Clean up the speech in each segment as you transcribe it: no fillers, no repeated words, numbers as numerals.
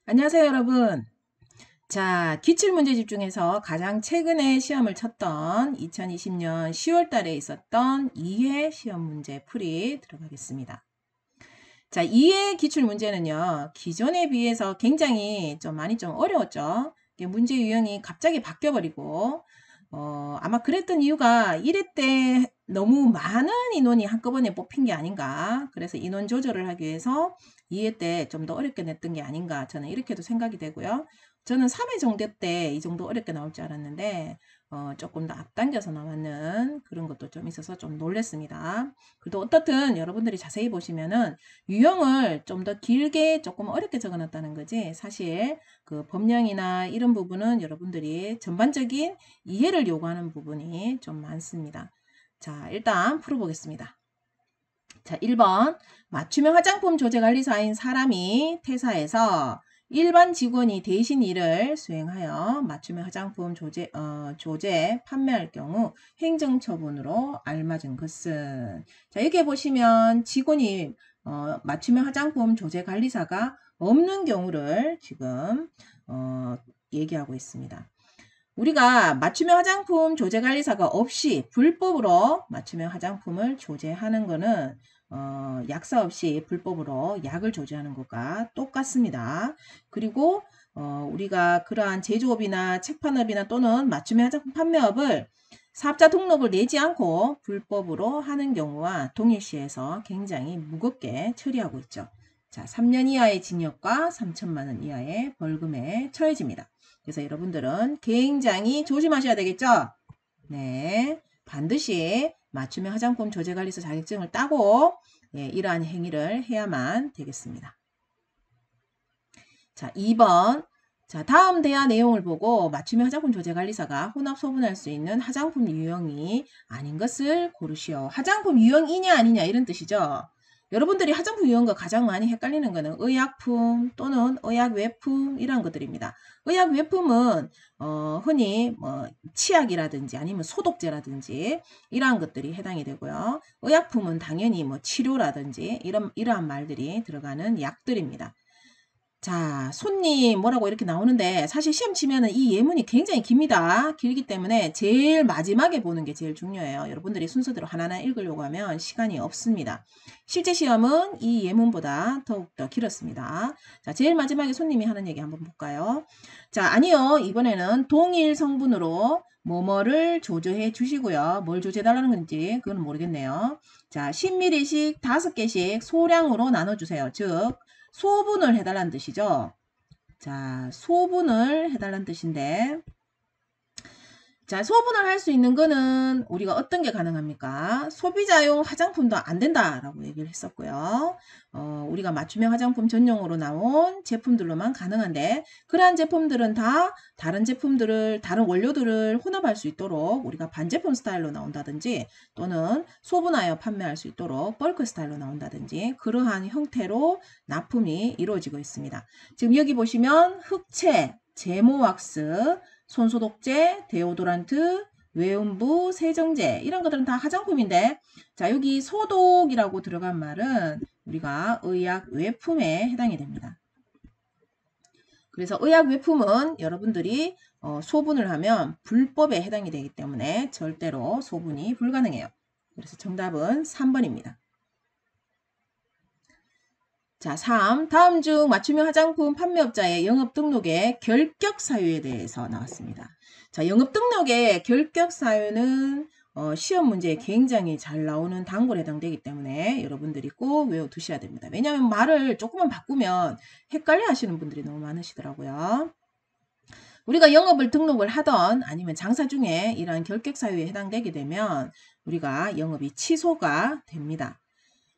안녕하세요, 여러분. 자, 기출문제집 중에서 가장 최근에 시험을 쳤던 2020년 10월 달에 있었던 이해 시험 문제 풀이 들어가겠습니다. 자, 이해 기출문제는요, 기존에 비해서 굉장히 좀 많이 좀 어려웠죠. 문제 유형이 갑자기 바뀌어버리고, 아마 그랬던 이유가 1회 때 너무 많은 인원이 한꺼번에 뽑힌 게 아닌가. 그래서 인원 조절을 하기 위해서 2회 때 좀 더 어렵게 냈던 게 아닌가. 저는 이렇게도 생각이 되고요. 저는 3회 정도 때 이 정도 어렵게 나올 줄 알았는데, 조금 더 앞당겨서 나왔는 그런 것도 좀 있어서 좀 놀랬습니다. 그래도 어떻든 여러분들이 자세히 보시면은 유형을 좀 더 길게 조금 어렵게 적어놨다는 거지. 사실 그 법령이나 이런 부분은 여러분들이 전반적인 이해를 요구하는 부분이 좀 많습니다. 자, 일단 풀어보겠습니다. 자, 1번 맞춤형 화장품 조제관리사인 사람이 퇴사해서 일반 직원이 대신 일을 수행하여 맞춤형 화장품 조제 판매할 경우 행정처분으로 알맞은 것은, 자, 여기 보시면 직원이 맞춤형 화장품 조제관리사가 없는 경우를 지금 얘기하고 있습니다. 우리가 맞춤형 화장품 조제관리사가 없이 불법으로 맞춤형 화장품을 조제하는 거는 약사 없이 불법으로 약을 조제하는 것과 똑같습니다. 그리고 우리가 그러한 제조업이나 책판업이나 또는 맞춤형 화장품 판매업을 사업자 등록을 내지 않고 불법으로 하는 경우와 동일시해서 굉장히 무겁게 처리하고 있죠. 자, 3년 이하의 징역과 3천만 원 이하의 벌금에 처해집니다. 그래서 여러분들은 굉장히 조심하셔야 되겠죠? 네, 반드시 맞춤형 화장품 조제관리사 자격증을 따고 이러한 행위를 해야만 되겠습니다. 자, 2번. 자, 다음 대화 내용을 보고 맞춤형 화장품 조제관리사가 혼합 소분할 수 있는 화장품 유형이 아닌 것을 고르시오. 화장품 유형이냐 아니냐 이런 뜻이죠. 여러분들이 화장품 유형과 가장 많이 헷갈리는 것은 의약품 또는 의약외품 이런 것들입니다. 의약외품은 흔히 뭐 치약이라든지 아니면 소독제라든지 이러한 것들이 해당이 되고요. 의약품은 당연히 뭐 치료라든지 이러한 말들이 들어가는 약들입니다. 자, 손님 뭐라고 이렇게 나오는데 사실 시험 치면은 이 예문이 굉장히 깁니다. 길기 때문에 제일 마지막에 보는 게 제일 중요해요. 여러분들이 순서대로 하나하나 읽으려고 하면 시간이 없습니다. 실제 시험은 이 예문보다 더욱더 길었습니다. 자, 제일 마지막에 손님이 하는 얘기 한번 볼까요? 자, 아니요. 이번에는 동일 성분으로 뭐뭐를 조제해 주시고요. 뭘 조제해달라는 건지 그건 모르겠네요. 자, 10ml씩 5개씩 소량으로 나눠주세요. 즉 소분을 해달라는 뜻이죠. 자, 소분을 해달라는 뜻인데, 자, 소분을 할 수 있는 거는 우리가 어떤 게 가능합니까? 소비자용 화장품도 안 된다라고 얘기를 했었고요. 우리가 맞춤형 화장품 전용으로 나온 제품들로만 가능한데, 그러한 제품들은 다 다른 제품들을, 다른 원료들을 혼합할 수 있도록 우리가 반제품 스타일로 나온다든지, 또는 소분하여 판매할 수 있도록 벌크 스타일로 나온다든지, 그러한 형태로 납품이 이루어지고 있습니다. 지금 여기 보시면 흑채, 제모왁스, 손소독제, 데오도란트, 외음부, 세정제 이런 것들은 다 화장품인데, 자, 여기 소독이라고 들어간 말은 우리가 의약 외품에 해당이 됩니다. 그래서 의약 외품은 여러분들이 소분을 하면 불법에 해당이 되기 때문에 절대로 소분이 불가능해요. 그래서 정답은 3번입니다. 자, 3. 다음 중 맞춤형 화장품 판매업자의 영업 등록의 결격 사유에 대해서 나왔습니다. 자, 영업 등록의 결격 사유는 시험 문제에 굉장히 잘 나오는 단골에 해당되기 때문에 여러분들이 꼭 외워두셔야 됩니다. 왜냐하면 말을 조금만 바꾸면 헷갈려 하시는 분들이 너무 많으시더라고요. 우리가 영업을 등록을 하던 아니면 장사 중에 이러한 결격 사유에 해당되게 되면 우리가 영업이 취소가 됩니다.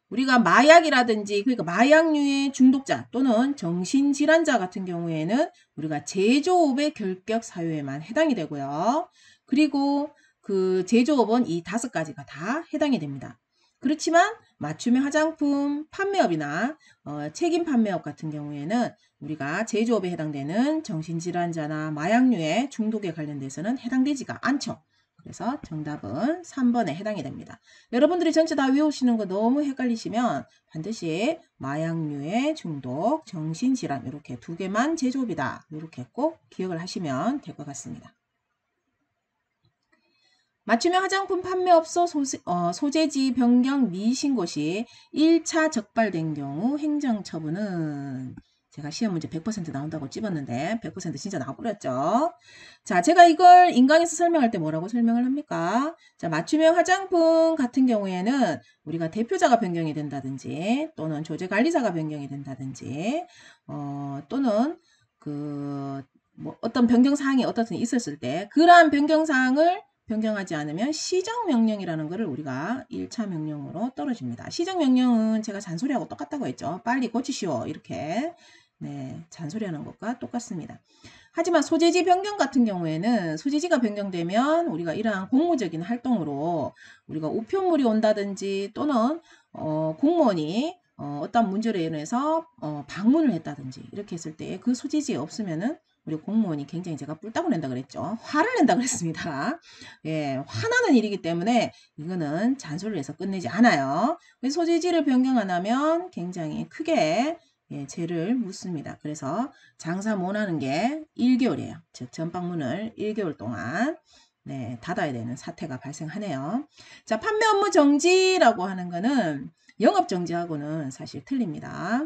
우리가 마약이라든지 그러니까 마약류의 중독자 또는 정신질환자 같은 경우에는 우리가 제조업의 결격 사유에만 해당이 되고요. 그리고 그 제조업은 이 5가지가 다 해당이 됩니다. 그렇지만 맞춤형 화장품 판매업이나 책임 판매업 같은 경우에는 우리가 제조업에 해당되는 정신질환자나 마약류의 중독에 관련돼서는 해당되지가 않죠. 그래서 정답은 3번에 해당이 됩니다. 여러분들이 전체 다 외우시는 거 너무 헷갈리시면 반드시 마약류의 중독, 정신질환 이렇게 두 개만 제조업이다. 이렇게 꼭 기억을 하시면 될 것 같습니다. 맞춤형 화장품 판매업소 소재지 변경 미신고 시 1차 적발된 경우 행정처분은 제가 시험 문제 100% 나온다고 찝었는데 100% 진짜 나와버렸죠. 자, 제가 이걸 인강에서 설명할 때 뭐라고 설명을 합니까? 자, 맞춤형 화장품 같은 경우에는 우리가 대표자가 변경이 된다든지 또는 조제관리사가 변경이 된다든지 또는 뭐 어떤 변경사항이 어떻든 있었을 때 그러한 변경사항을 변경하지 않으면 시정명령이라는 것을 우리가 1차 명령으로 떨어집니다. 시정명령은 제가 잔소리하고 똑같다고 했죠. 빨리 고치시오. 이렇게 잔소리하는 것과 똑같습니다. 하지만 소재지 변경 같은 경우에는 소재지가 변경되면 우리가 이러한 공무적인 활동으로 우리가 우편물이 온다든지 또는 공무원이 어떤 문제로 인해서 방문을 했다든지 이렇게 했을 때 그 소재지에 없으면은 우리 공무원이 굉장히 제가 뿔따구 낸다 그랬죠. 화를 낸다 그랬습니다. 예, 화나는 일이기 때문에 이거는 잔소리를 해서 끝내지 않아요. 소재지를 변경 안 하면 굉장히 크게 죄를 묻습니다. 그래서 장사 못하는 게 1개월이에요. 즉 전방문을 1개월 동안 닫아야 되는 사태가 발생하네요. 자, 판매 업무 정지라고 하는 거는 영업 정지하고는 사실 틀립니다.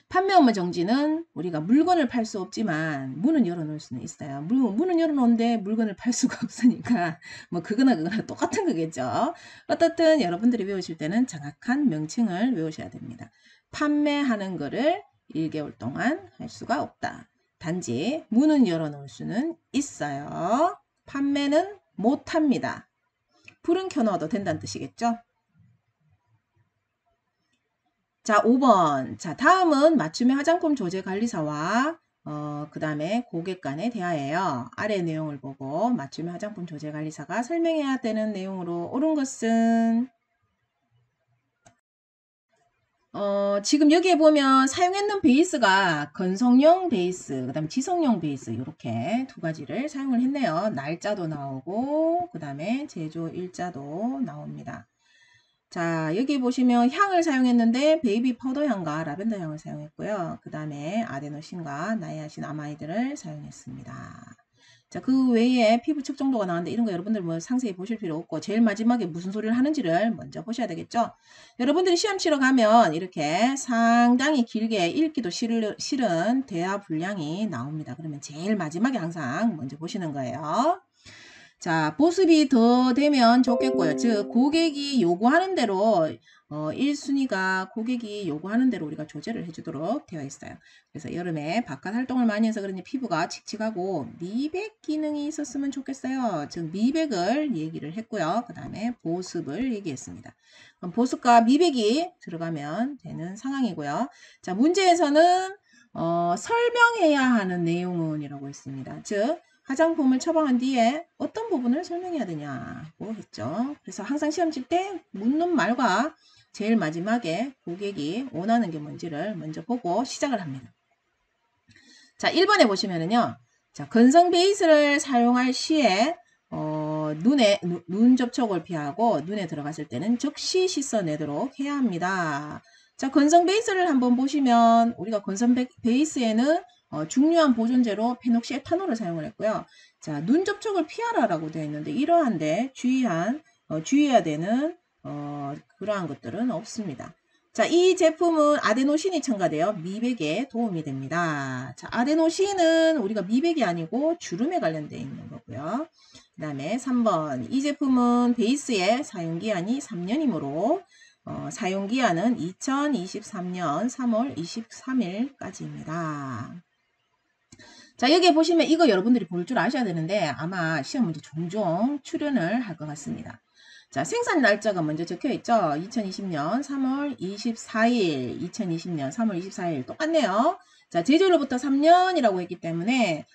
판매 업무 정지는 우리가 물건을 팔 수 없지만 문은 열어놓을 수는 있어요. 문은 열어놓은데 물건을 팔 수가 없으니까 뭐 그거나 똑같은 거겠죠. 어떻든 여러분들이 외우실 때는 정확한 명칭을 외우셔야 됩니다. 판매하는 거를 1개월 동안 할 수가 없다. 단지 문은 열어놓을 수는 있어요. 판매는 못합니다. 불은 켜놓아도 된다는 뜻이겠죠. 자, 5번. 자, 다음은 맞춤형 화장품 조제관리사와 그 다음에 고객 간에 대화예요. 아래 내용을 보고 맞춤형 화장품 조제관리사가 설명해야 되는 내용으로 옳은 것은 지금 여기에 보면 사용했는 베이스가 건성용 베이스, 그 다음에 지성용 베이스 이렇게 두 가지를 사용을 했네요. 날짜도 나오고 그 다음에 제조 일자도 나옵니다. 자, 여기 보시면 향을 사용했는데 베이비 파우더 향과 라벤더 향을 사용했고요. 그 다음에 아데노신과 나이아신 아마이드를 사용했습니다. 자, 그 외에 피부 측정도가 나왔는데 이런 거 여러분들 뭐 상세히 보실 필요 없고 제일 마지막에 무슨 소리를 하는지를 먼저 보셔야 되겠죠. 여러분들이 시험 치러 가면 이렇게 상당히 길게 읽기도 싫은 대화 분량이 나옵니다. 그러면 제일 마지막에 항상 먼저 보시는 거예요. 자, 보습이 더 되면 좋겠고요. 즉 고객이 요구하는 대로 1순위가 고객이 요구하는 대로 우리가 조제를 해주도록 되어 있어요. 그래서 여름에 바깥 활동을 많이 해서 그런지 피부가 칙칙하고 미백 기능이 있었으면 좋겠어요. 즉 미백을 얘기를 했고요. 그 다음에 보습을 얘기했습니다. 그럼 보습과 미백이 들어가면 되는 상황이고요. 자, 문제에서는 설명해야 하는 내용은 이라고 했습니다. 즉 화장품을 처방한 뒤에 어떤 부분을 설명해야 되냐고 했죠. 그래서 항상 시험 칠 때 묻는 말과 제일 마지막에 고객이 원하는 게 뭔지를 먼저 보고 시작을 합니다. 자, 1번에 보시면은요. 자, 건성 베이스를 사용할 시에 눈 접촉을 피하고 눈에 들어갔을 때는 즉시 씻어내도록 해야 합니다. 자, 건성 베이스를 한번 보시면 우리가 건성 베이스에는 중요한 보존제로 페녹시에탄올을 사용을 했고요. 자, 눈 접촉을 피하라라고 되어 있는데 이러한데 주의해야 되는 그러한 것들은 없습니다. 자, 이 제품은 아데노신이 첨가되어 미백에 도움이 됩니다. 자, 아데노신은 우리가 미백이 아니고 주름에 관련되어 있는 거고요. 그 다음에 3번 이 제품은 베이스의 사용기한이 3년이므로 사용기한은 2023년 3월 23일까지입니다. 자, 여기에 보시면 이거 여러분들이 볼 줄 아셔야 되는데 아마 시험 문제 종종 출연을 할 것 같습니다. 자, 생산 날짜가 먼저 적혀 있죠. 2020년 3월 24일, 2020년 3월 24일 똑같네요. 자, 제조로부터 3년이라고 했기 때문에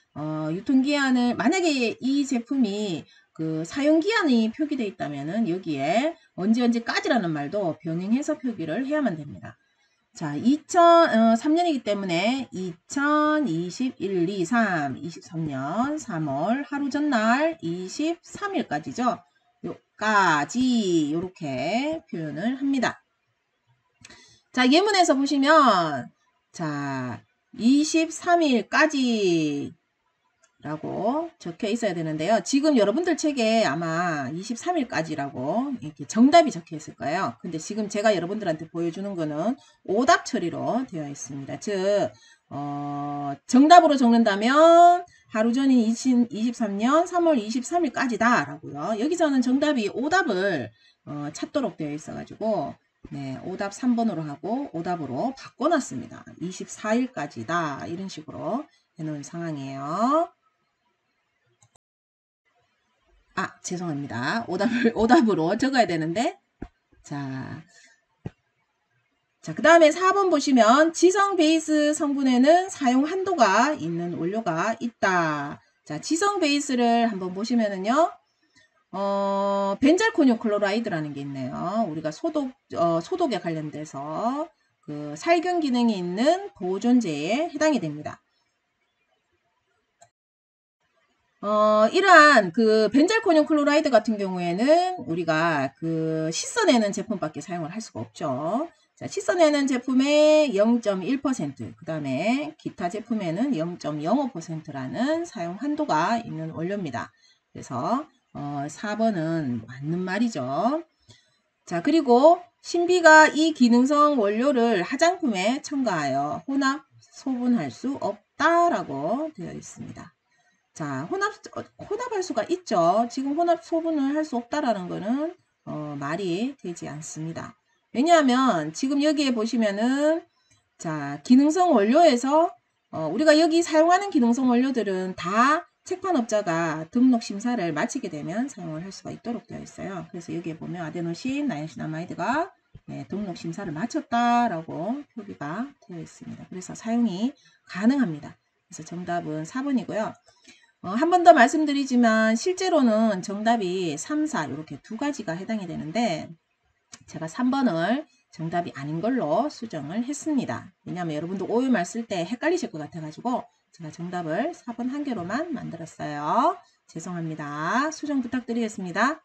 유통기한을 만약에 이 제품이 그 사용기한이 표기되어 있다면은 여기에 언제까지라는 말도 병행해서 표기를 해야만 됩니다. 자, 2003년이기 때문에 2021, 2, 3, 23년 3월 하루 전날 23일까지죠. 요까지 요렇게 표현을 합니다. 자, 예문에서 보시면 자, 23일까지 라고 적혀 있어야 되는데요. 지금 여러분들 책에 아마 23일까지라고 이렇게 정답이 적혀 있을 거예요. 근데 지금 제가 여러분들한테 보여주는 거는 오답 처리로 되어 있습니다. 즉, 정답으로 적는다면 하루 전인 2023년 3월 23일까지다 라고요. 여기서는 정답이 오답을 찾도록 되어 있어가지고 네, 오답 3번으로 하고 오답으로 바꿔놨습니다. 24일까지다 이런 식으로 해놓은 상황이에요. 아, 죄송합니다. 오답으로 적어야 되는데. 자, 그 다음에 4번 보시면 지성 베이스 성분에는 사용 한도가 있는 원료가 있다. 자, 지성 베이스를 한번 보시면은요. 벤잘코늄 클로라이드라는 게 있네요. 우리가 소독에 관련돼서 그 살균 기능이 있는 보존제에 해당이 됩니다. 이러한 그 벤잘코늄 클로라이드 같은 경우에는 우리가 그 씻어내는 제품밖에 사용을 할 수가 없죠. 자, 씻어내는 제품의 0.1%, 그 다음에 기타 제품에는 0.05%라는 사용 한도가 있는 원료입니다. 그래서 4번은 맞는 말이죠. 자, 그리고 신비가 이 기능성 원료를 화장품에 첨가하여 혼합 소분할 수 없다라고 되어 있습니다. 자, 혼합할 수가 있죠. 지금 혼합 소분을 할 수 없다라는 거는 말이 되지 않습니다. 왜냐하면 지금 여기에 보시면은 자, 기능성 원료에서 우리가 여기 사용하는 기능성 원료들은 다 책판업자가 등록 심사를 마치게 되면 사용을 할 수가 있도록 되어 있어요. 그래서 여기에 보면 아데노신, 나이신아마이드가 네, 등록 심사를 마쳤다라고 표기가 되어 있습니다. 그래서 사용이 가능합니다. 그래서 정답은 4번이고요. 한 번 더 말씀드리지만 실제로는 정답이 3, 4 이렇게 두 가지가 해당이 되는데 제가 3번을 정답이 아닌 걸로 수정을 했습니다. 왜냐하면 여러분도 오유말 쓸 때 헷갈리실 것 같아가지고 제가 정답을 4번 한 개로만 만들었어요. 죄송합니다. 수정 부탁드리겠습니다.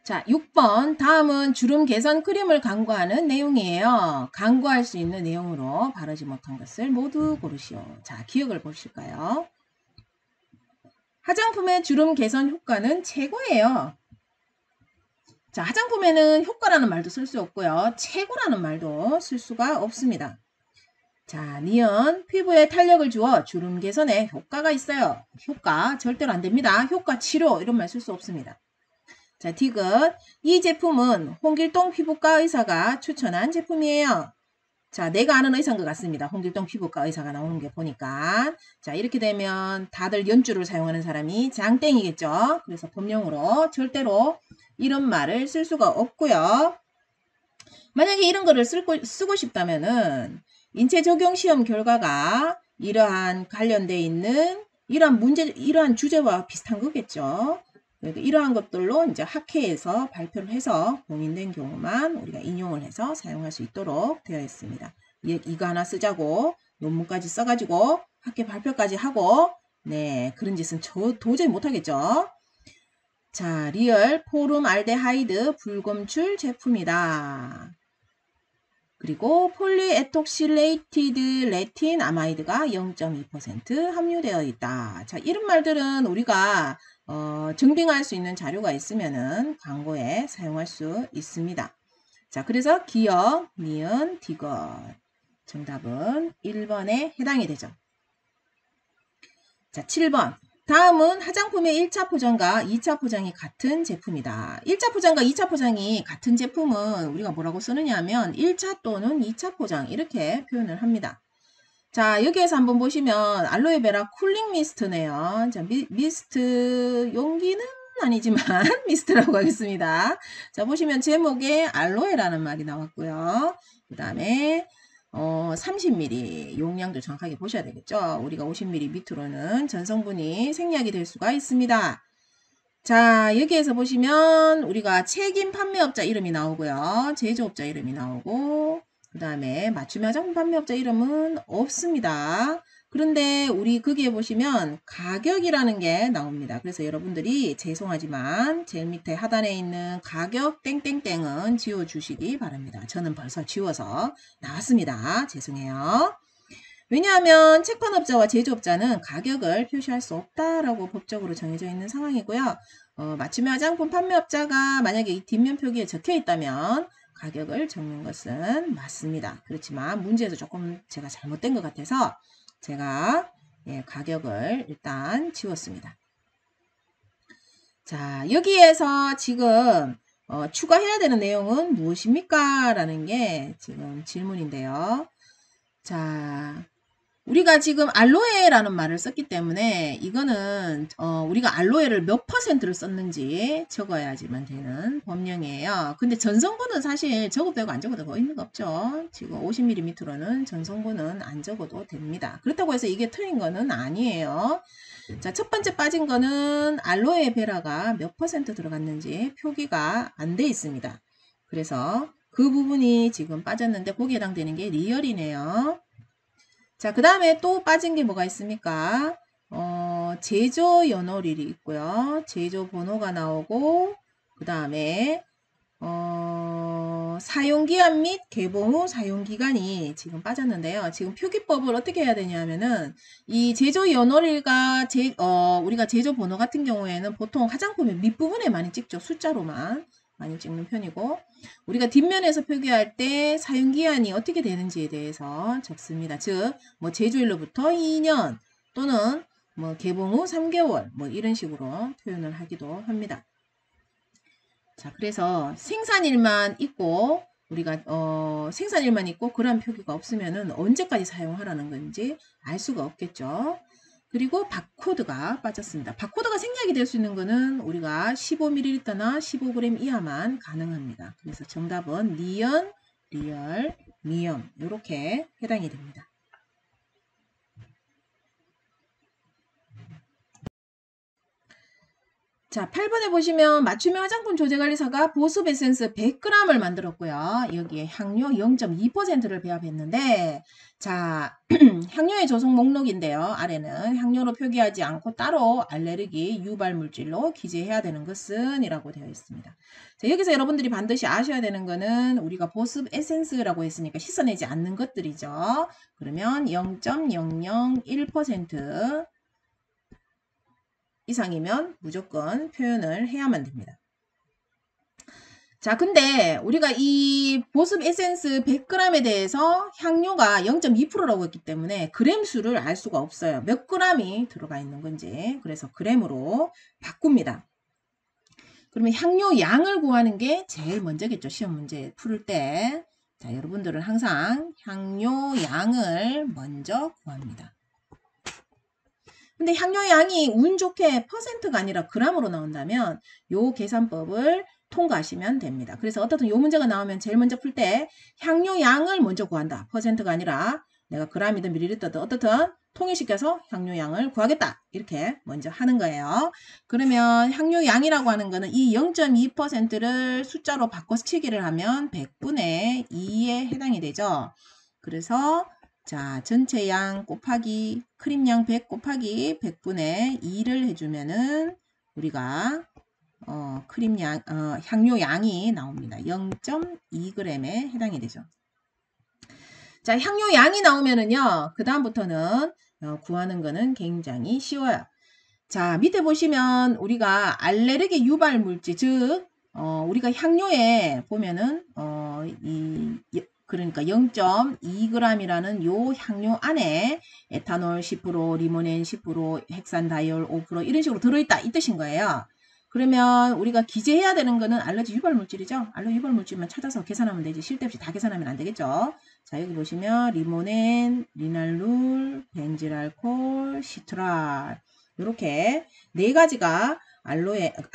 자, 6번. 다음은 주름 개선 크림을 광고하는 내용이에요. 광고할 수 있는 내용으로 바르지 못한 것을 모두 고르시오. 자, 기억을 보실까요? 화장품의 주름 개선 효과는 최고예요. 자, 화장품에는 효과라는 말도 쓸 수 없고요. 최고라는 말도 쓸 수가 없습니다. 자, 니은 피부에 탄력을 주어 주름 개선에 효과가 있어요. 효과 절대로 안 됩니다. 효과 치료 이런 말 쓸 수 없습니다. 자, 디귿. 이 제품은 홍길동 피부과 의사가 추천한 제품이에요. 자, 내가 아는 의사인 것 같습니다. 홍길동 피부과 의사가 나오는 게 보니까. 자, 이렇게 되면 다들 연주를 사용하는 사람이 장땡이겠죠. 그래서 법령으로 절대로 이런 말을 쓸 수가 없고요. 만약에 이런 거를 쓰고 싶다면은 인체 적용 시험 결과가 이러한 관련돼 있는 이러한 주제와 비슷한 거겠죠. 이러한 것들로 이제 학회에서 발표를 해서 공인된 경우만 우리가 인용을 해서 사용할 수 있도록 되어 있습니다. 이거 하나 쓰자고 논문까지 써가지고 학회 발표까지 하고 네 그런 짓은 도저히 못하겠죠. 자, 리얼 포름알데하이드 불검출 제품이다. 그리고 폴리에톡실레이티드 레틴 아마이드가 0.2% 함유되어 있다. 자, 이런 말들은 우리가 증빙할 수 있는 자료가 있으면은 광고에 사용할 수 있습니다. 자, 그래서 기억, 니은, 디귿. 정답은 1번에 해당이 되죠. 자, 7번. 다음은 화장품의 1차 포장과 2차 포장이 같은 제품이다. 1차 포장과 2차 포장이 같은 제품은 우리가 뭐라고 쓰느냐 하면 1차 또는 2차 포장 이렇게 표현을 합니다. 자, 여기에서 한번 보시면 알로에베라 쿨링 미스트네요. 자, 미스트 용기는 아니지만 미스트라고 하겠습니다. 자, 보시면 제목에 알로에라는 말이 나왔고요. 그 다음에 30ml 용량도 정확하게 보셔야 되겠죠. 우리가 50ml 밑으로는 전성분이 생략이 될 수가 있습니다. 자, 여기에서 보시면 우리가 책임 판매업자 이름이 나오고요. 제조업자 이름이 나오고 그 다음에 맞춤 화장품 판매업자 이름은 없습니다. 그런데 우리 거기에 보시면 가격이라는 게 나옵니다. 그래서 여러분들이 죄송하지만 제일 밑에 하단에 있는 가격 땡땡땡은 지워주시기 바랍니다. 저는 벌써 지워서 나왔습니다. 죄송해요. 왜냐하면 책판업자와 제조업자는 가격을 표시할 수 없다라고 법적으로 정해져 있는 상황이고요. 맞춤 화장품 판매업자가 만약에 이 뒷면 표기에 적혀 있다면 가격을 적는 것은 맞습니다. 그렇지만 문제에서 조금 제가 잘못된 것 같아서 제가 가격을 일단 지웠습니다. 자, 여기에서 지금 추가해야 되는 내용은 무엇입니까? 라는 게 지금 질문인데요. 자, 우리가 지금 알로에라는 말을 썼기 때문에 이거는 우리가 알로에를 몇 %를 썼는지 적어야지만 되는 법령이에요. 근데 전성분은 사실 적어도 되고 안 적어도 거의 의미가 없죠. 지금 50ml 밑으로는 전성분은 안 적어도 됩니다. 그렇다고 해서 이게 틀린 거는 아니에요. 자, 첫 번째 빠진 거는 알로에 베라가 몇 % 들어갔는지 표기가 안 돼 있습니다. 그래서 그 부분이 지금 빠졌는데 거기에 해당되는 게 리얼이네요. 자, 그 다음에 또 빠진 게 뭐가 있습니까? 제조 연월일이 있고요. 제조 번호가 나오고, 그 다음에, 사용기한 및 개봉 후 사용기간이 지금 빠졌는데요. 지금 표기법을 어떻게 해야 되냐면은, 이 제조 연월일과 우리가 제조 번호 같은 경우에는 보통 화장품의 밑부분에 많이 찍죠. 숫자로만 많이 찍는 편이고, 우리가 뒷면에서 표기할 때 사용기한이 어떻게 되는지에 대해서 적습니다. 즉, 뭐 제조일로부터 2년 또는 뭐 개봉 후 3개월 뭐 이런 식으로 표현을 하기도 합니다. 자, 그래서 생산일만 있고 우리가 생산일만 있고 그런 표기가 없으면은 언제까지 사용하라는 건지 알 수가 없겠죠. 그리고 바코드가 빠졌습니다. 바코드가 생략이 될 수 있는 거는 우리가 15ml나 15g 이하만 가능합니다. 그래서 정답은 니은, 리얼, 미음 이렇게 해당이 됩니다. 자, 8번에 보시면 맞춤형 화장품 조제관리사가 보습 에센스 100g을 만들었고요. 여기에 향료 0.2%를 배합했는데 자, 향료의 조성 목록인데요. 아래는 향료로 표기하지 않고 따로 알레르기 유발 물질로 기재해야 되는 것은 이라고 되어 있습니다. 자, 여기서 여러분들이 반드시 아셔야 되는 거는 우리가 보습 에센스라고 했으니까 씻어내지 않는 것들이죠. 그러면 0.001% 이상이면 무조건 표현을 해야만 됩니다. 자, 근데 우리가 이 보습 에센스 100g에 대해서 향료가 0.2%라고 했기 때문에 그램 수를 알 수가 없어요. 몇 g이 들어가 있는 건지. 그래서 그램으로 바꿉니다. 그러면 향료 양을 구하는 게 제일 먼저겠죠. 시험 문제 풀을 때. 자, 여러분들은 항상 향료 양을 먼저 구합니다. 근데 향료 양이 운 좋게 퍼센트가 아니라 g으로 나온다면 요 계산법을 통과하시면 됩니다. 그래서 어떻든 요 문제가 나오면 제일 먼저 풀 때 향료 양을 먼저 구한다. 퍼센트가 아니라 내가 g이든 밀리리터든 어떻든 통일시켜서 향료 양을 구하겠다. 이렇게 먼저 하는 거예요. 그러면 향료 양이라고 하는 거는 이 0.2%를 숫자로 바꿔서 치기를 하면 100분의 2에 해당이 되죠. 그래서 자, 전체 양 곱하기 크림 양 100 곱하기 100분의 2를 해주면은 우리가 크림 양, 향료 양이 나옵니다. 0.2g에 해당이 되죠. 자, 향료 양이 나오면은요, 그 다음부터는 구하는 거는 굉장히 쉬워요. 자, 밑에 보시면 우리가 알레르기 유발 물질, 즉, 우리가 향료에 보면은, 그러니까 0.2g이라는 요 향료 안에 에탄올 10%, 리모넨 10%, 헥산다이올 5% 이런 식으로 들어있다 이 뜻인 거예요. 그러면 우리가 기재해야 되는 거는 알러지 유발 물질이죠. 알러지 유발 물질만 찾아서 계산하면 되지 쉴 데 없이 다 계산하면 안 되겠죠. 자, 여기 보시면 리모넨, 리날룰, 벤질알콜, 시트랄 이렇게 네 가지가 알로에가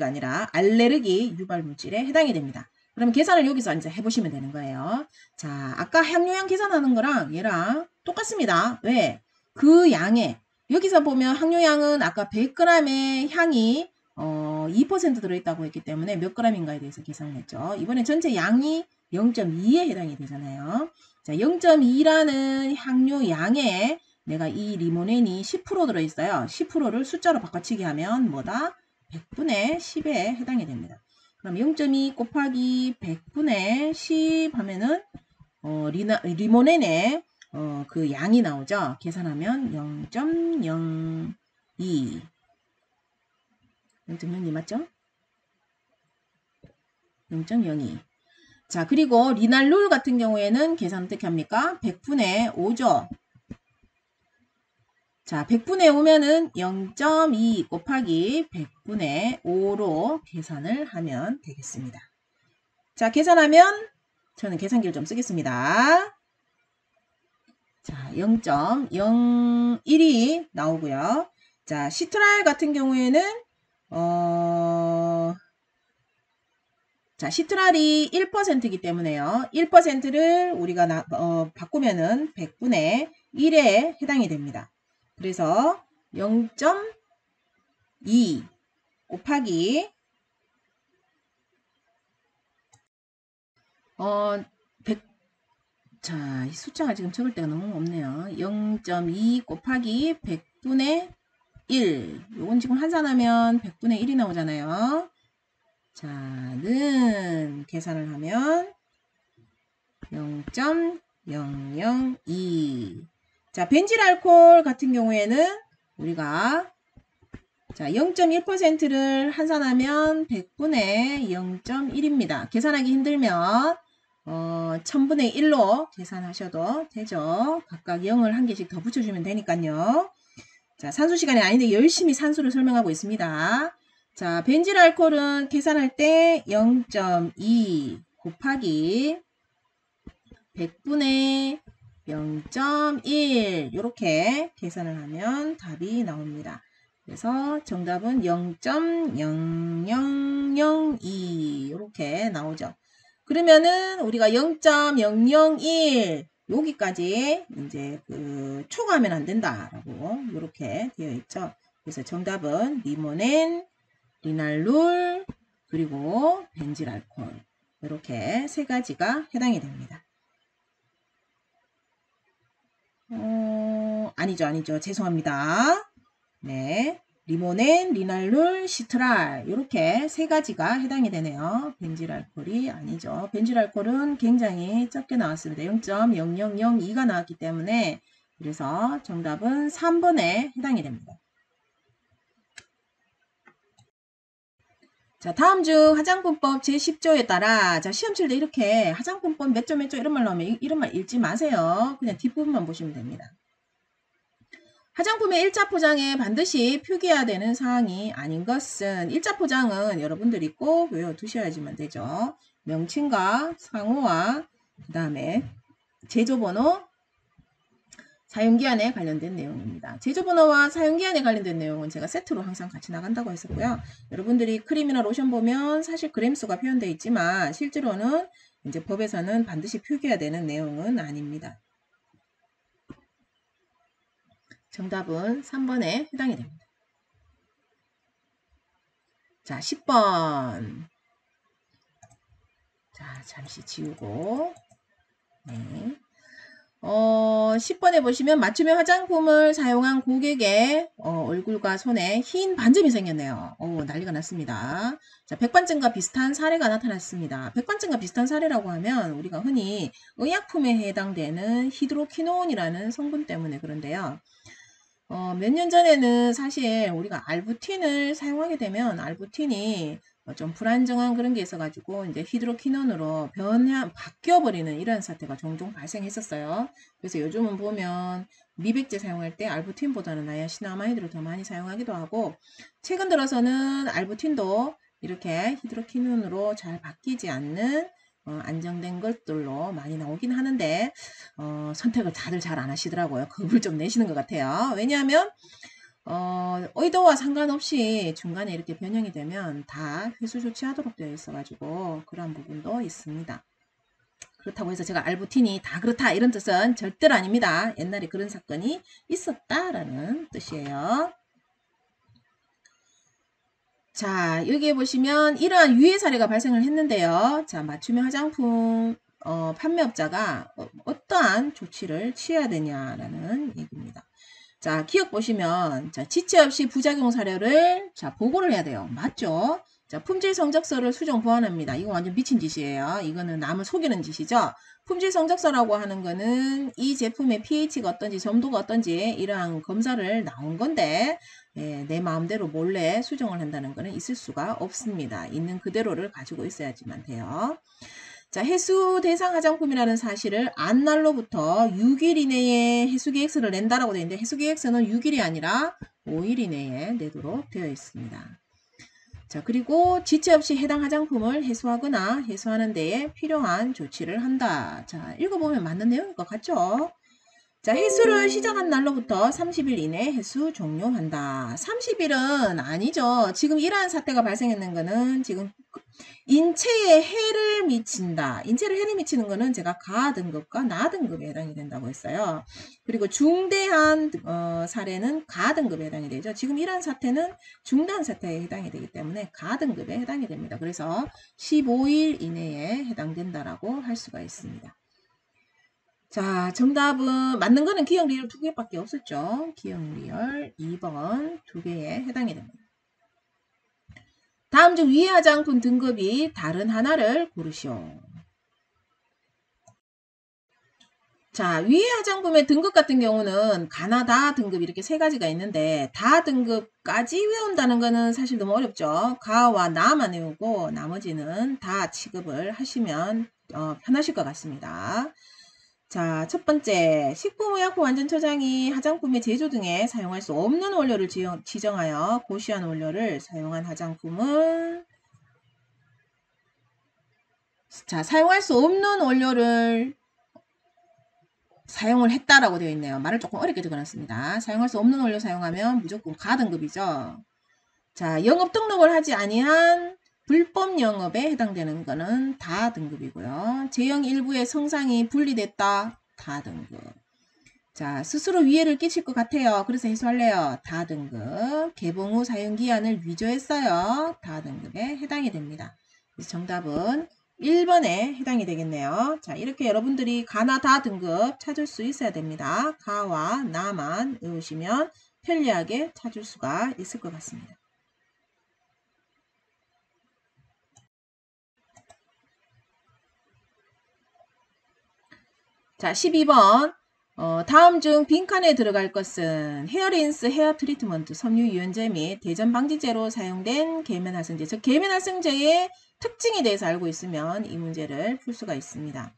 아니라 알레르기 유발 물질에 해당이 됩니다. 그럼 계산을 여기서 이제 해보시면 되는 거예요. 자, 아까 향료양 계산하는 거랑 얘랑 똑같습니다. 왜? 그 양에 여기서 보면 향료양은 아까 100g의 향이 2% 들어있다고 했기 때문에 몇 g인가에 대해서 계산을 했죠. 이번에 전체 양이 0.2에 해당이 되잖아요. 자, 0.2라는 향료 양에 내가 이 리모넨이 10% 들어있어요. 10%를 숫자로 바꿔치기 하면 뭐다? 100분의 10에 해당이 됩니다. 그럼 0.2 곱하기 100분의 10 하면은 리모넨의 그 양이 나오죠. 계산하면 0.02 0.02 맞죠? 0.02. 자, 그리고 리날룰 같은 경우에는 계산 어떻게 합니까? 100분의 5죠. 자, 100분의 5면은 0.2 곱하기 100분의 5로 계산을 하면 되겠습니다. 자, 계산하면 저는 계산기를 좀 쓰겠습니다. 자, 0.01이 나오고요. 자, 시트랄 같은 경우에는 자, 시트랄이 1%이기 때문에요. 1%를 우리가 바꾸면은 100분의 1에 해당이 됩니다. 그래서 0.2 곱하기 100 자, 이 숫자가 지금 적을 때가 너무 없네요. 0.2 곱하기 100분의 1. 요건 지금 환산하면 100분의 1이 나오잖아요. 자, 는 계산을 하면 0.002. 자, 벤질 알코올 같은 경우에는 우리가 자, 0.1%를 환산하면 100분의 0.1입니다. 계산하기 힘들면 1000분의 1로 계산하셔도 되죠. 각각 0을 한 개씩 더 붙여주면 되니까요. 자, 산수 시간이 아닌데 열심히 산수를 설명하고 있습니다. 자, 벤질 알코올은 계산할 때 0.2 곱하기 100분의 0.1 이렇게 계산을 하면 답이 나옵니다. 그래서 정답은 0.0002 이렇게 나오죠. 그러면은 우리가 0.001 여기까지 이제 초과하면 안 된다라고 이렇게 되어 있죠. 그래서 정답은 리모넨, 리날룰, 그리고 벤질 알코올 이렇게 세 가지가 해당이 됩니다. 아니죠. 죄송합니다. 네. 리모넨, 리날룰, 시트랄 이렇게 세 가지가 해당이 되네요. 벤질 알코올이 아니죠. 벤질 알코올은 굉장히 적게 나왔습니다. 0.0002가 나왔기 때문에 그래서 정답은 3번에 해당이 됩니다. 자, 다음 중 화장품법 제10조에 따라 자, 시험 칠 때 이렇게 화장품법 몇 조 이런 말 나오면 이런 말 읽지 마세요. 그냥 뒷부분만 보시면 됩니다. 화장품의 1차 포장에 반드시 표기해야 되는 사항이 아닌 것은 1차 포장은 여러분들이 꼭 외워두셔야지만 되죠. 명칭과 상호와 그 다음에 제조번호, 사용기한에 관련된 내용입니다. 제조번호와 사용기한에 관련된 내용은 제가 세트로 항상 같이 나간다고 했었고요. 여러분들이 크림이나 로션 보면 사실 그램수가 표현되어 있지만 실제로는 이제 법에서는 반드시 표기해야 되는 내용은 아닙니다. 정답은 3번에 해당이 됩니다. 자, 10번. 자, 잠시 지우고. 네. 10번에 보시면 맞춤형 화장품을 사용한 고객의 얼굴과 손에 흰 반점이 생겼네요. 난리가 났습니다. 자, 백반증과 비슷한 사례가 나타났습니다. 백반증과 비슷한 사례라고 하면 우리가 흔히 의약품에 해당되는 히드로키논이라는 성분 때문에 그런데요. 몇 년 전에는 사실 우리가 알부틴을 사용하게 되면 알부틴이 좀 불안정한 그런 게 있어가지고 이제 히드로키논으로 바뀌어버리는 이런 사태가 종종 발생했었어요. 그래서 요즘은 보면 미백제 사용할 때 알부틴보다는 나야시나마이드를 더 많이 사용하기도 하고 최근 들어서는 알부틴도 이렇게 히드로키논으로 잘 바뀌지 않는 안정된 것들로 많이 나오긴 하는데 선택을 다들 잘 안 하시더라고요. 겁을 좀 내시는 것 같아요. 왜냐하면 의도와 상관없이 중간에 이렇게 변형이 되면 다 회수 조치하도록 되어 있어가지고 그런 부분도 있습니다. 그렇다고 해서 제가 알부틴이 다 그렇다 이런 뜻은 절대로 아닙니다. 옛날에 그런 사건이 있었다라는 뜻이에요. 자, 여기에 보시면 이러한 유해 사례가 발생을 했는데요. 자, 맞춤형 화장품 판매업자가 어떠한 조치를 취해야 되냐라는 얘기입니다. 자, 기억 보시면 자, 지체 없이 부작용 사례를 자, 보고를 해야 돼요. 맞죠? 자, 품질 성적서를 수정 보완합니다. 이거 완전 미친 짓이에요. 이거는 남을 속이는 짓이죠. 품질 성적서라고 하는 거는 이 제품의 pH가 어떤지, 점도가 어떤지 이러한 검사를 나온 건데 예, 내 마음대로 몰래 수정을 한다는 거는 있을 수가 없습니다. 있는 그대로를 가지고 있어야지만 돼요. 자, 해수 대상 화장품이라는 사실을 안 날로부터 6일 이내에 해수 계획서를 낸다라고 되어 있는데 해수 계획서는 6일이 아니라 5일 이내에 내도록 되어 있습니다. 자, 그리고 지체 없이 해당 화장품을 해소하거나 해소하는 데에 필요한 조치를 한다. 자, 읽어보면 맞는 내용인 것 같죠? 자, 해수를 시작한 날로부터 30일 이내 해수 종료한다. 30일은 아니죠. 지금 이러한 사태가 발생했는 거는 지금 인체에 해를 미친다. 인체를 해를 미치는 거는 제가 가 등급과 나 등급에 해당이 된다고 했어요. 그리고 중대한 사례는 가 등급에 해당이 되죠. 지금 이러한 사태는 중대한 사태에 해당이 되기 때문에 가 등급에 해당이 됩니다. 그래서 15일 이내에 해당된다라고 할 수가 있습니다. 자, 정답은 맞는 거는 기억 리얼 2개밖에 없었죠. 기억 리얼 2번 2개에 해당이 됩니다. 다음 중 위의 화장품 등급이 다른 하나를 고르시오. 자, 위의 화장품의 등급 같은 경우는 가나 다 등급 이렇게 세 가지가 있는데 다 등급까지 외운다는 거는 사실 너무 어렵죠. 가와 나만 외우고 나머지는 다 취급을 하시면 편하실 것 같습니다. 자, 첫 번째, 식품의약품 완전처장이 화장품의 제조 등에 사용할 수 없는 원료를 지정하여 고시한 원료를 사용한 화장품은 자, 사용할 수 없는 원료를 사용을 했다라고 되어 있네요. 말을 조금 어렵게 적어놨습니다. 사용할 수 없는 원료 사용하면 무조건 가등급이죠. 자, 영업 등록을 하지 아니한 불법 영업에 해당되는 거는 다 등급이고요. 제형 일부의 성상이 분리됐다. 다 등급. 자, 스스로 위해를 끼칠 것 같아요. 그래서 해소할래요. 다 등급. 개봉 후 사용기한을 위조했어요. 다 등급에 해당이 됩니다. 그래서 정답은 1번에 해당이 되겠네요. 자, 이렇게 여러분들이 가나 다 등급 찾을 수 있어야 됩니다. 가와 나만 외우시면 편리하게 찾을 수가 있을 것 같습니다. 자, 12번. 다음 중 빈칸에 들어갈 것은 헤어린스, 헤어 트리트먼트, 섬유 유연제 및 대전 방지제로 사용된 계면활성제. 즉 계면활성제의 특징에 대해서 알고 있으면 이 문제를 풀 수가 있습니다.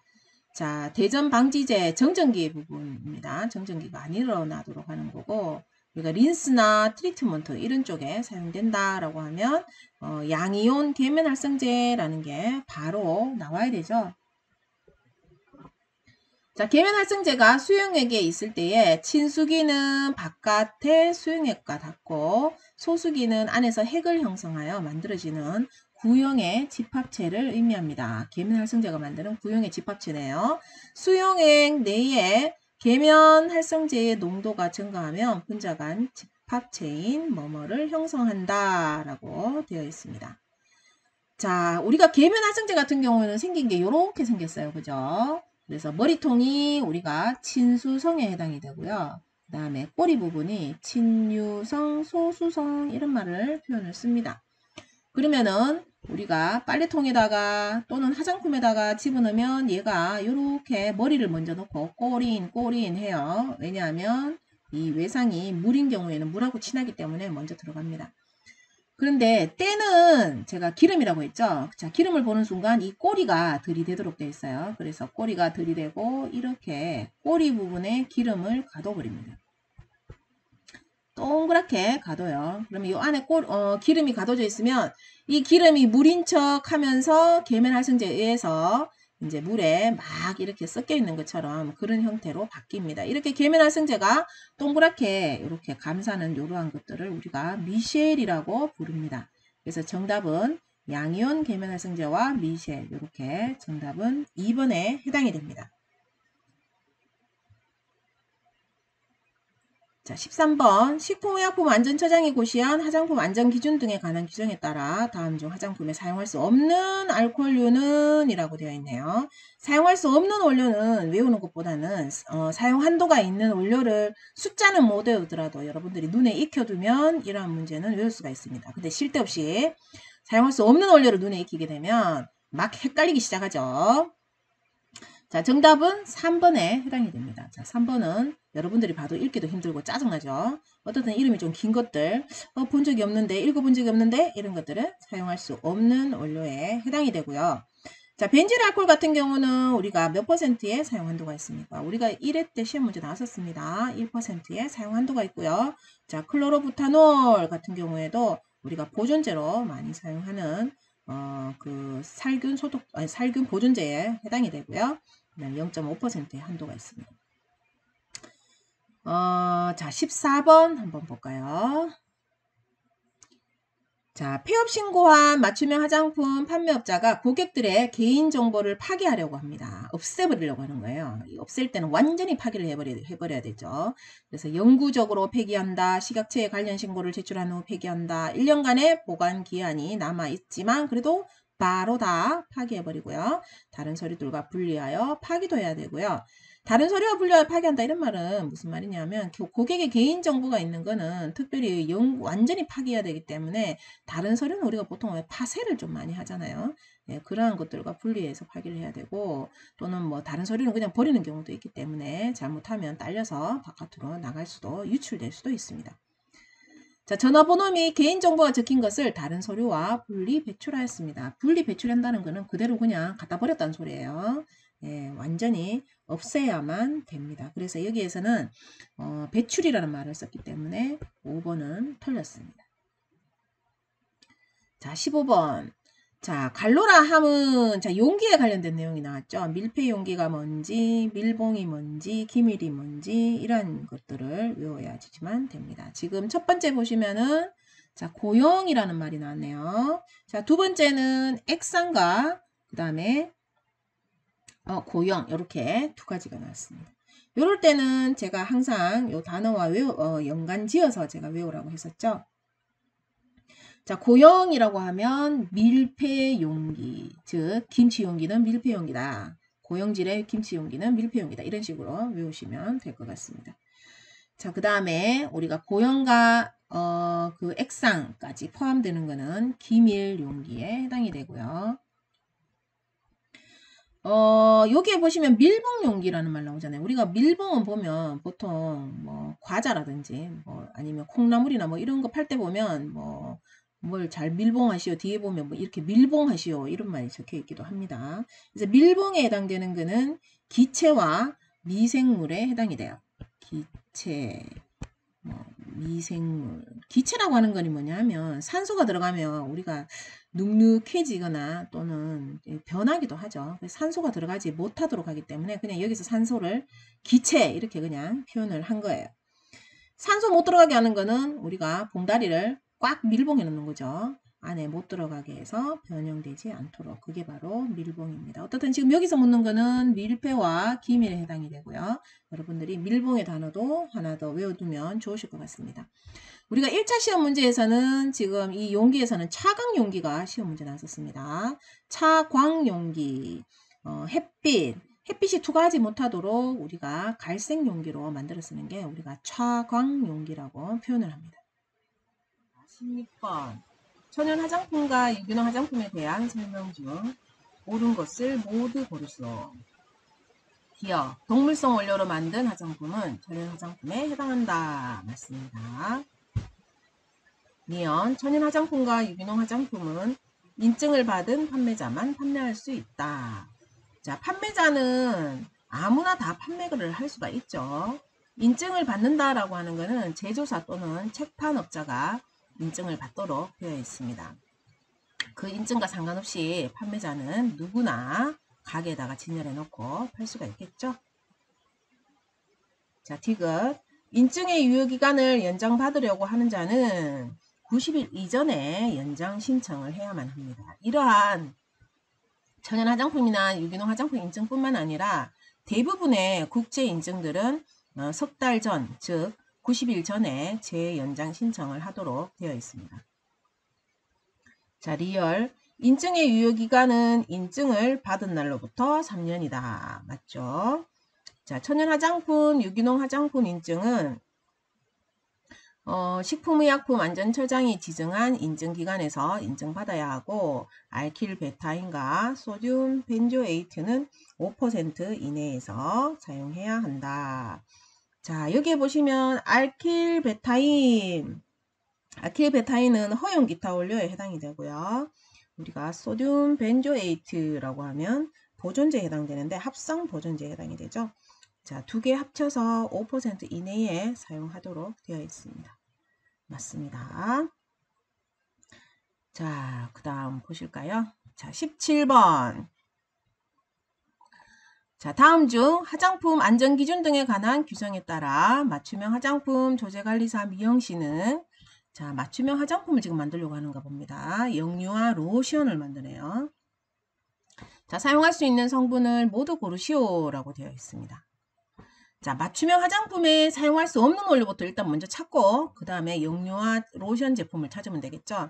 자, 대전 방지제 정전기 부분입니다. 정전기가 안 일어나도록 하는 거고 우리가 린스나 트리트먼트 이런 쪽에 사용된다라고 하면 양이온 계면활성제라는 게 바로 나와야 되죠. 자, 계면활성제가 수용액에 있을 때에 친수기는 바깥에 수용액과 닿고 소수기는 안에서 핵을 형성하여 만들어지는 구형의 집합체를 의미합니다. 계면활성제가 만드는 구형의 집합체네요. 수용액 내에 계면활성제의 농도가 증가하면 분자 간 집합체인 뭐뭐를 형성한다 라고 되어 있습니다. 자, 우리가 계면활성제 같은 경우에는 생긴 게 이렇게 생겼어요. 그죠? 그래서 머리통이 우리가 친수성에 해당이 되고요. 그 다음에 꼬리 부분이 친유성, 소수성 이런 말을 표현을 씁니다. 그러면은 우리가 빨래통에다가 또는 화장품에다가 집어넣으면 얘가 이렇게 머리를 먼저 놓고 꼬린 해요. 왜냐하면 이 외상이 물인 경우에는 물하고 친하기 때문에 먼저 들어갑니다. 그런데 때는 제가 기름이라고 했죠. 자, 기름을 보는 순간 이 꼬리가 들이대도록 되어 있어요. 그래서 꼬리가 들이대고 이렇게 꼬리 부분에 기름을 가둬버립니다. 동그랗게 가둬요. 그러면 이 안에 기름이 가둬져 있으면 이 기름이 물인 척 하면서 계면활성제에 의해서 이제 물에 막 이렇게 섞여 있는 것처럼 그런 형태로 바뀝니다. 이렇게 계면활성제가 동그랗게 이렇게 감싸는 이러한 것들을 우리가 미셸이라고 부릅니다. 그래서 정답은 양이온 계면활성제와 미셸 이렇게 정답은 2번에 해당이 됩니다. 자, 13번. 식품의약품 안전처장이 고시한 화장품 안전기준 등에 관한 규정에 따라 다음 중 화장품에 사용할 수 없는 알코올류는 이라고 되어 있네요. 사용할 수 없는 원료는 외우는 것보다는 사용 한도가 있는 원료를 숫자는 못 외우더라도 여러분들이 눈에 익혀두면 이러한 문제는 외울 수가 있습니다. 근데 쉴 데 없이 사용할 수 없는 원료를 눈에 익히게 되면 막 헷갈리기 시작하죠. 자, 정답은 3번에 해당이 됩니다. 자, 3번은 여러분들이 봐도 읽기도 힘들고 짜증나죠. 어떤 이름이 좀 긴 것들, 본 적이 없는데, 읽어본 적이 없는데 이런 것들은 사용할 수 없는 원료에 해당이 되고요. 자, 벤질 알코올 같은 경우는 우리가 몇 %의 사용 한도가 있습니까? 우리가 1회 때 시험 문제 나왔었습니다. 1%의 사용 한도가 있고요. 자, 클로로부타놀 같은 경우에도 우리가 보존제로 많이 사용하는 그 살균 소독, 아니, 살균 보존제에 해당이 되고요. 0.5%의 한도가 있습니다. 자, 14번 한번 볼까요? 자, 폐업 신고한 맞춤형 화장품 판매업자가 고객들의 개인정보를 파기하려고 합니다. 없애버리려고 하는 거예요. 없앨 때는 완전히 파기를 해버려야 되죠. 그래서 영구적으로 폐기한다. 시각체에 관련 신고를 제출한 후 폐기한다. 1년간의 보관 기한이 남아있지만 그래도 바로 다 파기해버리고요. 다른 서류들과 분리하여 파기도 해야 되고요. 다른 서류와 분리하여 파기한다 이런 말은 무슨 말이냐면 고객의 개인정보가 있는 거는 특별히 완전히 파기해야 되기 때문에 다른 서류는 우리가 보통 파쇄를 좀 많이 하잖아요. 예, 그러한 것들과 분리해서 파기를 해야 되고 또는 뭐 다른 서류는 그냥 버리는 경우도 있기 때문에 잘못하면 딸려서 바깥으로 나갈 수도 유출될 수도 있습니다. 자, 전화번호 및 개인정보가 적힌 것을 다른 서류와 분리 배출하였습니다. 분리 배출한다는 것은 그대로 그냥 갖다 버렸다는 소리예요. 예, 완전히 없애야만 됩니다. 그래서 여기에서는 배출이라는 말을 썼기 때문에 5번은 틀렸습니다. 자, 15번. 자, 갈로라 함은 자, 용기에 관련된 내용이 나왔죠. 밀폐 용기가 뭔지, 밀봉이 뭔지, 기밀이 뭔지 이런 것들을 외워야지만 됩니다. 지금 첫 번째 보시면은 자, 고용이라는 말이 나왔네요. 자, 두 번째는 액상과 그다음에 고용 이렇게 두 가지가 나왔습니다. 이럴 때는 제가 항상 이 단어와 연관 지어서 제가 외우라고 했었죠. 자, 고용이라고 하면 밀폐 용기, 즉 김치 용기는 밀폐 용기다. 고용질의 김치 용기는 밀폐 용기다. 이런 식으로 외우시면 될 것 같습니다. 자, 그 다음에 우리가 고용과 그 액상까지 포함되는 것은 기밀 용기에 해당이 되고요. 여기에 보시면 밀봉 용기라는 말 나오잖아요. 우리가 밀봉은 보면 보통 뭐 과자라든지 뭐 아니면 콩나물이나 뭐 이런 거 팔 때 보면 뭐 뭘 잘 밀봉하시오. 뒤에 보면 뭐 이렇게 밀봉하시오. 이런 말이 적혀 있기도 합니다. 그래서 밀봉에 해당되는 거는 기체와 미생물에 해당이 돼요. 기체, 미생물. 기체라고 하는 거는 뭐냐 하면 산소가 들어가면 우리가 눅눅해지거나 또는 변하기도 하죠. 산소가 들어가지 못하도록 하기 때문에 그냥 여기서 산소를 기체 이렇게 그냥 표현을 한 거예요. 산소 못 들어가게 하는 거는 우리가 봉다리를 꽉 밀봉해 놓는 거죠. 안에 못 들어가게 해서 변형되지 않도록. 그게 바로 밀봉입니다. 어떻든 지금 여기서 묻는 거는 밀폐와 기밀에 해당이 되고요. 여러분들이 밀봉의 단어도 하나 더 외워두면 좋으실 것 같습니다. 우리가 1차 시험 문제에서는 지금 이 용기에서는 차광 용기가 시험 문제 나왔었습니다. 차광 용기, 햇빛이 투과하지 못하도록 우리가 갈색 용기로 만들어 쓰는 게 우리가 차광 용기라고 표현을 합니다. 16번. 천연 화장품과 유기농 화장품에 대한 설명 중 옳은 것을 모두 고르시오. 기어. 동물성 원료로 만든 화장품은 천연 화장품에 해당한다. 맞습니다. 니은. 천연 화장품과 유기농 화장품은 인증을 받은 판매자만 판매할 수 있다. 자, 판매자는 아무나 다 판매를 할 수가 있죠. 인증을 받는다라고 하는 것은 제조사 또는 책판업자가 인증을 받도록 되어 있습니다. 그 인증과 상관없이 판매자는 누구나 가게에다가 진열해 놓고 팔 수가 있겠죠. 자, 디귿. 인증의 유효기간을 연장받으려고 하는 자는 90일 이전에 연장 신청을 해야만 합니다. 이러한 천연 화장품이나 유기농 화장품 인증뿐만 아니라 대부분의 국제 인증들은 석 달 전, 즉 90일 전에 재연장 신청을 하도록 되어 있습니다. 자, 리얼. 인증의 유효기간은 인증을 받은 날로부터 3년이다. 맞죠? 자, 천연 화장품, 유기농 화장품 인증은 식품의약품안전처장이 지정한 인증기관에서 인증받아야 하고 알킬베타인과 소듐 벤조에이트는 5% 이내에서 사용해야 한다. 자, 여기에 보시면 알킬베타인은 허용 기타 원료에 해당이 되고요. 우리가 소듐 벤조에이트라고 하면 보존제에 해당되는데 합성 보존제에 해당이 되죠. 자, 두 개 합쳐서 5% 이내에 사용하도록 되어 있습니다. 맞습니다. 자, 그 다음 보실까요? 자, 17번. 자, 다음 중 화장품 안전기준 등에 관한 규정에 따라 맞춤형 화장품 조제관리사 미영씨는 자, 맞춤형 화장품을 지금 만들려고 하는가 봅니다. 영유아 로션을 만드네요. 자, 사용할 수 있는 성분을 모두 고르시오라고 되어 있습니다. 자, 맞춤형 화장품에 사용할 수 없는 원료부터 일단 먼저 찾고 그 다음에 영유아 로션 제품을 찾으면 되겠죠.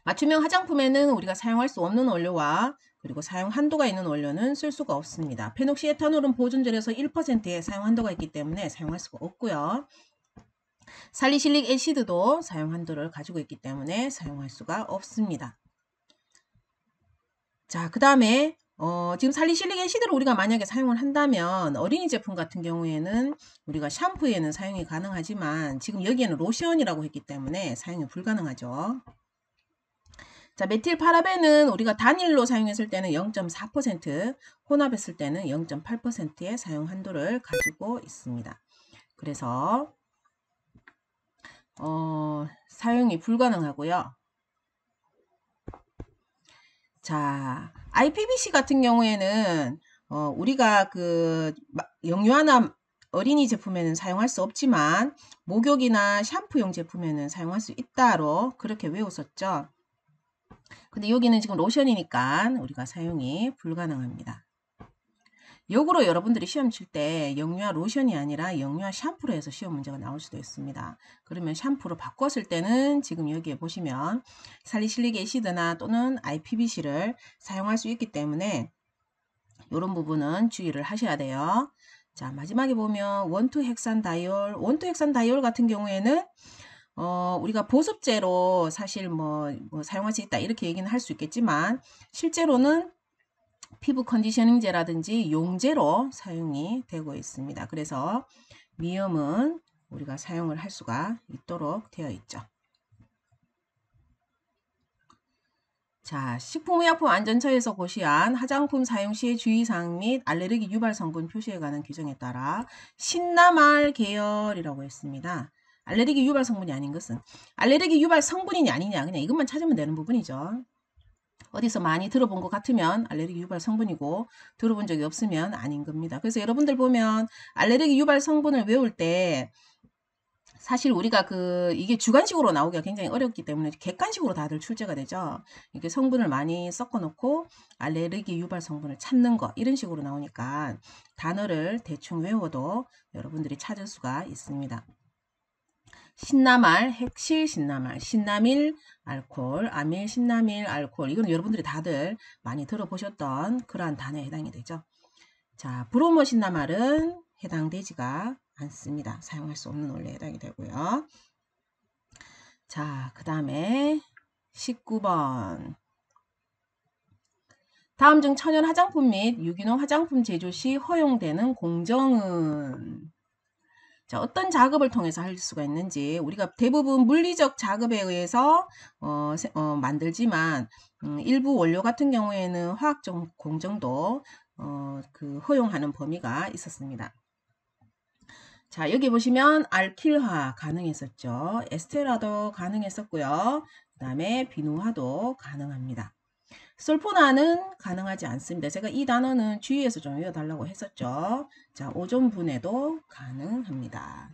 맞춤형 화장품에는 우리가 사용할 수 없는 원료와 그리고 사용 한도가 있는 원료는 쓸 수가 없습니다. 페녹시에탄올은 보존젤에서 1%의 사용 한도가 있기 때문에 사용할 수가 없고요. 살리실릭 애시드도 사용 한도를 가지고 있기 때문에 사용할 수가 없습니다. 자, 그 다음에 지금 살리실릭 애시드를 우리가 만약에 사용을 한다면 어린이 제품 같은 경우에는 우리가 샴푸에는 사용이 가능하지만 지금 여기에는 로션이라고 했기 때문에 사용이 불가능하죠. 자, 메틸 파라벤은 우리가 단일로 사용했을 때는 0.4%, 혼합했을 때는 0.8%의 사용 한도를 가지고 있습니다. 그래서 사용이 불가능하고요. 자, IPVC 같은 경우에는 우리가 그 영유아나 어린이 제품에는 사용할 수 없지만 목욕이나 샴푸용 제품에는 사용할 수 있다로 그렇게 외웠었죠. 근데 여기는 지금 로션이니까 우리가 사용이 불가능합니다. 역으로 여러분들이 시험 칠 때 영유아 로션이 아니라 영유아 샴푸로 해서 시험 문제가 나올 수도 있습니다. 그러면 샴푸로 바꿨을 때는 지금 여기에 보시면 살리실릭 애시드나 또는 IPVC를 사용할 수 있기 때문에 이런 부분은 주의를 하셔야 돼요. 자, 마지막에 보면 원투헥산다이올, 원투헥산다이올 같은 경우에는 우리가 보습제로 사실 뭐 사용할 수 있다 이렇게 얘기는 할 수 있겠지만 실제로는 피부 컨디셔닝제라든지 용제로 사용이 되고 있습니다. 그래서 미염은 우리가 사용을 할 수가 있도록 되어 있죠. 자, 식품의약품안전처에서 고시한 화장품 사용 시의 주의사항 및 알레르기 유발 성분 표시에 관한 규정에 따라 신나말 계열이라고 했습니다. 알레르기 유발 성분이 아닌 것은 알레르기 유발 성분이냐 아니냐 그냥 이것만 찾으면 되는 부분이죠. 어디서 많이 들어본 것 같으면 알레르기 유발 성분이고 들어본 적이 없으면 아닌 겁니다. 그래서 여러분들 보면 알레르기 유발 성분을 외울 때 사실 우리가 이게 주관식으로 나오기가 굉장히 어렵기 때문에 객관식으로 다들 출제가 되죠. 이게 성분을 많이 섞어 놓고 알레르기 유발 성분을 찾는 거 이런 식으로 나오니까 단어를 대충 외워도 여러분들이 찾을 수가 있습니다. 신나말, 핵실 신나말, 신나밀 알코올, 아밀 신나밀 알코올 이건 여러분들이 다들 많이 들어보셨던 그러한 단어에 해당이 되죠. 자, 브로모 신나말은 해당되지가 않습니다. 사용할 수 없는 원료에 해당이 되고요. 자, 그 다음에 19번. 다음 중 천연 화장품 및 유기농 화장품 제조 시 허용되는 공정은 자, 어떤 작업을 통해서 할 수가 있는지 우리가 대부분 물리적 작업에 의해서 만들지만 일부 원료 같은 경우에는 화학적 공정도 허용하는 범위가 있었습니다. 자, 여기 보시면 알킬화 가능했었죠. 에스테라도 가능했었고요. 그 다음에 비누화도 가능합니다. 솔포나는 가능하지 않습니다. 제가 이 단어는 주의해서 좀 외워달라고 했었죠. 자, 오존 분해도 가능합니다.